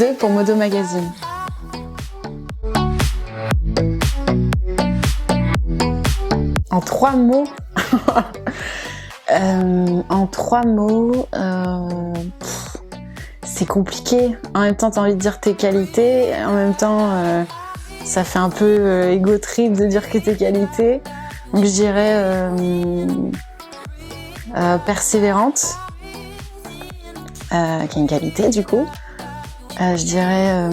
2 pour Modo Magazine. En 3 mots, c'est compliqué. En même temps, t'as envie de dire tes qualités. En même temps, ça fait un peu ego trip de dire que tes qualités. Donc je dirais persévérante, qui est une qualité du coup. Je dirais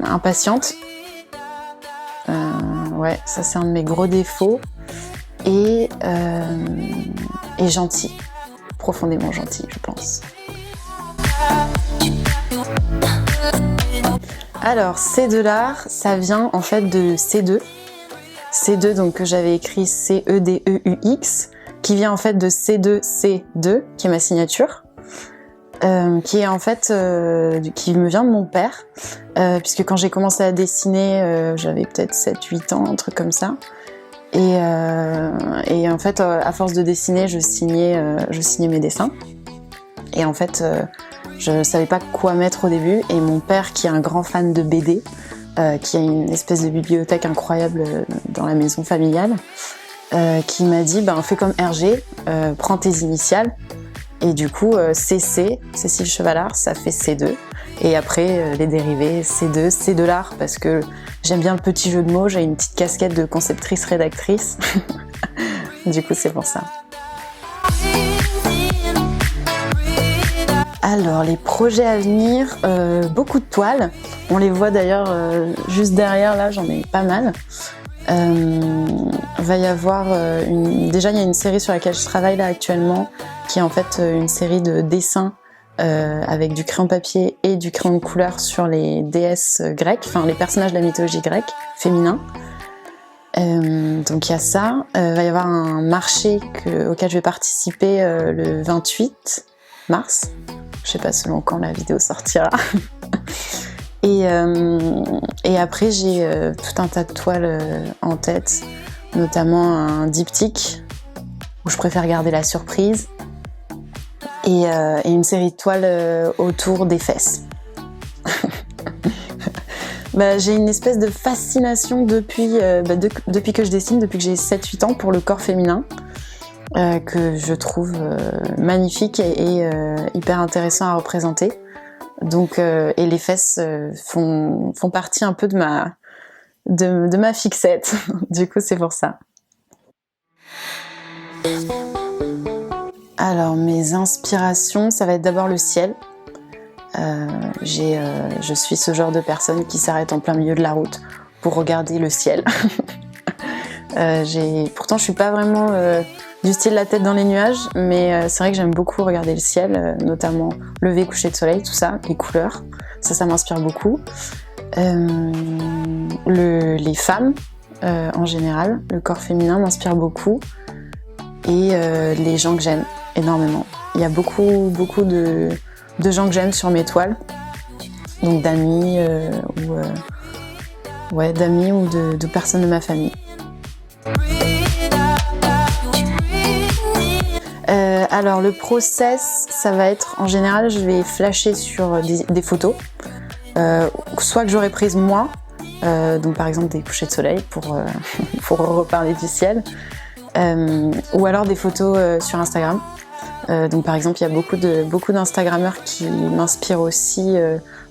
impatiente. Ouais, ça c'est un de mes gros défauts. Et gentil, profondément gentil, je pense. Alors, C de l'art, ça vient en fait de C2. C2, donc que j'avais écrit C-E-D-E-U-X, qui vient en fait de C2C2, qui est ma signature, qui est en fait, qui me vient de mon père, puisque quand j'ai commencé à dessiner, j'avais peut-être 7-8 ans, un truc comme ça. Et en fait, à force de dessiner, je signais mes dessins. Et en fait, je savais pas quoi mettre au début. Et mon père, qui est un grand fan de BD, qui a une espèce de bibliothèque incroyable dans la maison familiale, qui m'a dit fais comme Hergé, prends tes initiales. Et du coup, CC, Cécile Chevalard, ça fait C2. Et après, les dérivés, C2, C de l'art, parce que j'aime bien le petit jeu de mots, j'ai une petite casquette de conceptrice-rédactrice. Du coup, c'est pour ça. Alors, les projets à venir, beaucoup de toiles. On les voit d'ailleurs juste derrière, là, j'en ai pas mal. Va y avoir déjà, il y a une série sur laquelle je travaille là actuellement, qui est en fait une série de dessins avec du crayon papier et du crayon de couleur sur les déesses grecques, enfin les personnages de la mythologie grecque, féminins. Donc il y a ça. Va y avoir un marché auquel je vais participer le 28 mars. Je sais pas selon quand la vidéo sortira. Et après j'ai tout un tas de toiles en tête, notamment un diptyque où je préfère garder la surprise. Et une série de toiles autour des fesses. J'ai une espèce de fascination depuis que je dessine, depuis que j'ai 7-8 ans, pour le corps féminin, que je trouve magnifique et hyper intéressant à représenter. Donc, et les fesses font partie un peu de ma fixette. Du coup, c'est pour ça. Alors, mes inspirations, ça va être d'abord le ciel. Je suis ce genre de personne qui s'arrête en plein milieu de la route pour regarder le ciel. Pourtant, je suis pas vraiment du style la tête dans les nuages, mais c'est vrai que j'aime beaucoup regarder le ciel, notamment lever, coucher de soleil, tout ça, les couleurs. Ça m'inspire beaucoup. Les femmes, en général, le corps féminin m'inspire beaucoup. Et les gens que j'aime énormément. Il y a beaucoup de gens que j'aime sur mes toiles, donc d'amis ou de personnes de ma famille. Alors le process, ça va être, en général, je vais flasher sur des photos, soit que j'aurais prises moi, donc par exemple des couchers de soleil pour reparler du ciel, ou alors des photos sur Instagram. Donc par exemple, il y a beaucoup d'instagrammeurs qui m'inspirent aussi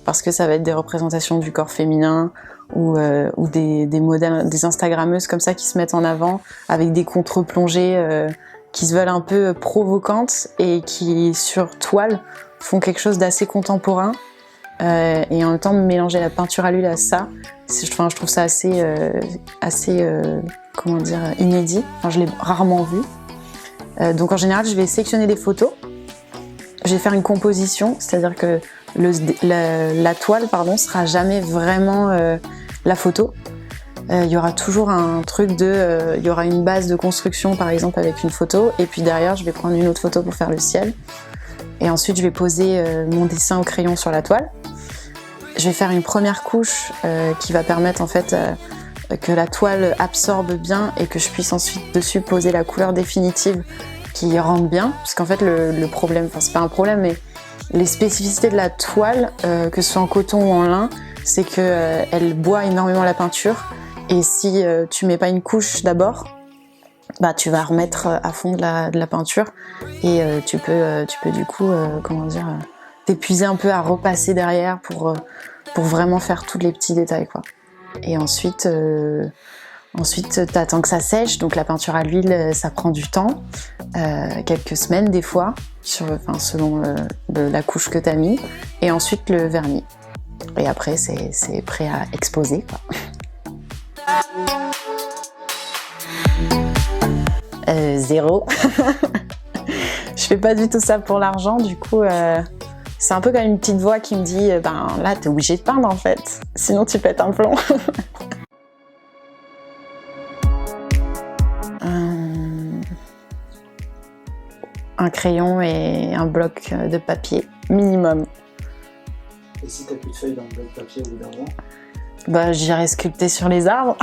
parce que ça va être des représentations du corps féminin ou des modèles, des instagrammeuses comme ça qui se mettent en avant avec des contre-plongées qui se veulent un peu provocantes et qui sur toile font quelque chose d'assez contemporain et en même temps mélanger la peinture à l'huile à ça. Je trouve ça assez inédit. Je l'ai rarement vu. Donc en général, je vais sélectionner des photos, je vais faire une composition, c'est-à-dire que la toile sera jamais vraiment la photo. Il y aura toujours un truc il y aura une base de construction par exemple avec une photo, et puis derrière je vais prendre une autre photo pour faire le ciel. Et ensuite je vais poser mon dessin au crayon sur la toile. Je vais faire une première couche qui va permettre en fait que la toile absorbe bien et que je puisse ensuite dessus poser la couleur définitive qui rentre bien, parce qu'en fait le problème, c'est pas un problème, mais Les spécificités de la toile, que ce soit en coton ou en lin, c'est que elle boit énormément la peinture. Et si tu mets pas une couche d'abord, bah tu vas remettre à fond de la peinture et tu peux du coup t'épuiser un peu à repasser derrière pour vraiment faire tous les petits détails quoi. Et ensuite t'attends que ça sèche, donc la peinture à l'huile ça prend du temps, quelques semaines des fois selon la couche que t'as mis, et ensuite le vernis. Et après c'est prêt à exposer quoi. Zéro. Je fais pas du tout ça pour l'argent, du coup c'est un peu comme une petite voix qui me dit ben là t'es obligé de peindre en fait, sinon tu pètes un plomb. Un crayon et un bloc de papier minimum. Et si t'as plus de feuilles dans le bloc de papier au bout d'un moment? Bah j'irai sculpter sur les arbres.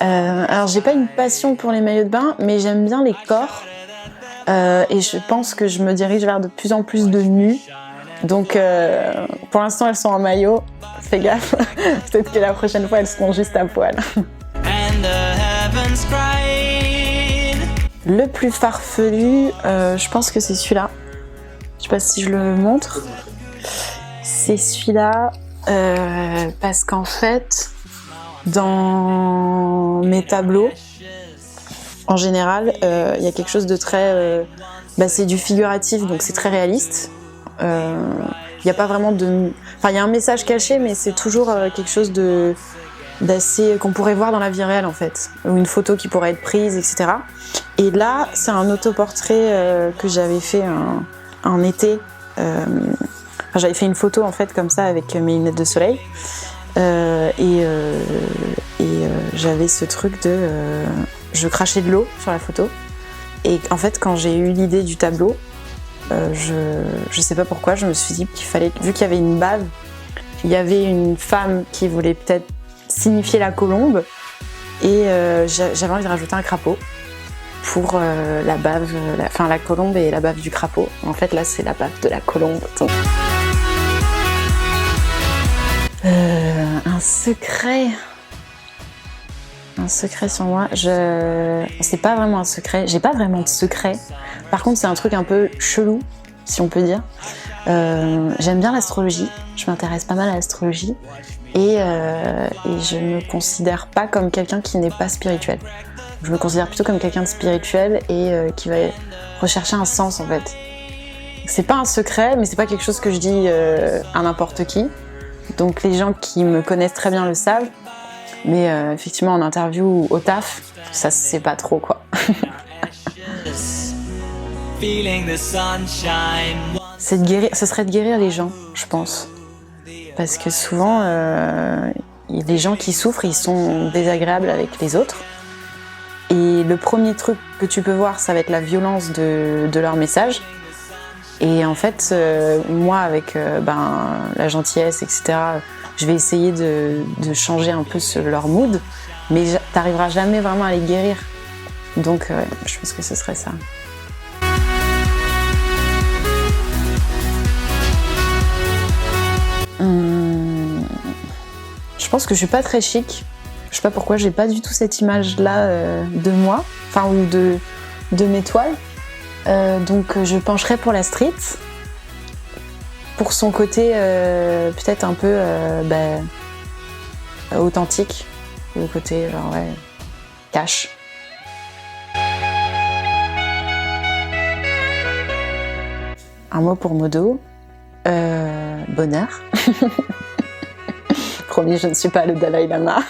Alors j'ai pas une passion pour les maillots de bain, mais j'aime bien les corps et je pense que je me dirige vers de plus en plus de nus. Donc pour l'instant elles sont en maillot, fais gaffe, peut-être que la prochaine fois elles seront juste à poil. Le plus farfelu, je pense que c'est celui-là. Je sais pas si je le montre. C'est celui-là parce qu'en fait, dans mes tableaux, en général, il y a quelque chose de très... c'est du figuratif, donc c'est très réaliste. Il n'y a pas vraiment de... Enfin, il y a un message caché, mais c'est toujours quelque chose d'assez... qu'on pourrait voir dans la vie réelle, en fait. Ou une photo qui pourrait être prise, etc. Et là, c'est un autoportrait que j'avais fait un été. J'avais fait une photo, en fait, comme ça, avec mes lunettes de soleil. J'avais ce truc de... je crachais de l'eau sur la photo. Et en fait, quand j'ai eu l'idée du tableau, je sais pas pourquoi, je me suis dit qu'il fallait, vu qu'il y avait une bave, il y avait une femme qui voulait peut-être signifier la colombe, et j'avais envie de rajouter un crapaud pour la bave, la colombe et la bave du crapaud. En fait, là, c'est la bave de la colombe. Donc... un secret sur moi, c'est pas vraiment un secret, j'ai pas vraiment de secret. Par contre, c'est un truc un peu chelou, si on peut dire. J'aime bien l'astrologie, je m'intéresse pas mal à l'astrologie, et je me considère pas comme quelqu'un qui n'est pas spirituel. Je me considère plutôt comme quelqu'un de spirituel et qui va rechercher un sens en fait. C'est pas un secret, mais c'est pas quelque chose que je dis à n'importe qui. Donc les gens qui me connaissent très bien le savent. Mais effectivement, en interview ou au taf, ça se sait pas trop, quoi. C'est de guérir, ce serait de guérir les gens, je pense. Parce que souvent, les gens qui souffrent, ils sont désagréables avec les autres. Et le premier truc que tu peux voir, ça va être la violence de leur message. Et en fait, moi, avec la gentillesse, etc., je vais essayer de changer un peu leur mood, mais t'arriveras jamais vraiment à les guérir. Donc, je pense que ce serait ça. Je pense que je suis pas très chic. Je sais pas pourquoi, j'ai pas du tout cette image-là de moi, ou de mes toiles. Donc, je pencherais pour la street. Pour son côté peut-être un peu authentique, le côté cash. Un mot pour Modo, bonheur. Promis, je ne suis pas le Dalai Lama.